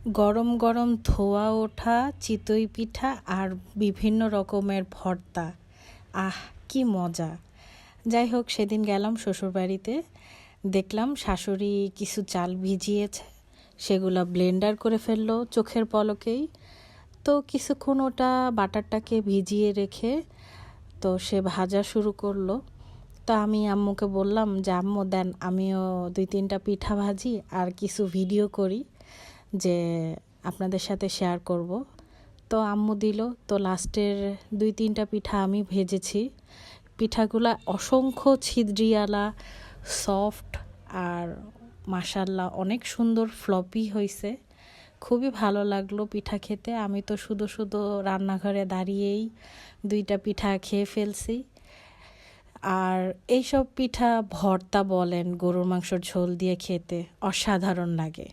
গরম গরম ধোয়া ওঠা চিতই পিঠা আর বিভিন্ন রকমের ভর্তা। আহ, কি মজা! যাই হোক, সেদিন গেলাম শ্বশুরবাড়িতে, দেখলাম শাশুড়ি কিছু চাল ভিজিয়েছে, সেগুলা ব্লেন্ডার করে ফেললো চোখের পলকেই। তো কিছুক্ষণ ওটা বাটারটাকে ভিজিয়ে রেখে তো সে ভাজা শুরু করলো। তো আমি আম্মুকে বললাম যে আম্মু দেন, আমিও 2-3টা পিঠা ভাজি আর কিছু ভিডিও করি, যে আপনাদের সাথে শেয়ার করব। তো আম্মু দিল। তো লাস্টের 2-3টা পিঠা আমি ভেজেছি। পিঠাগুলা অসংখ্য ছিদ্রিয়ালা, সফট, আর মাশাল্লাহ অনেক সুন্দর ফ্লপি হয়েছে। খুবই ভালো লাগলো পিঠা খেতে। আমি তো শুধু শুধু রান্নাঘরে দাঁড়িয়েই 2টা পিঠা খেয়ে ফেলছি। আর এইসব পিঠা ভর্তা বলেন, গরুর মাংসর ঝোল দিয়ে খেতে অসাধারণ লাগে।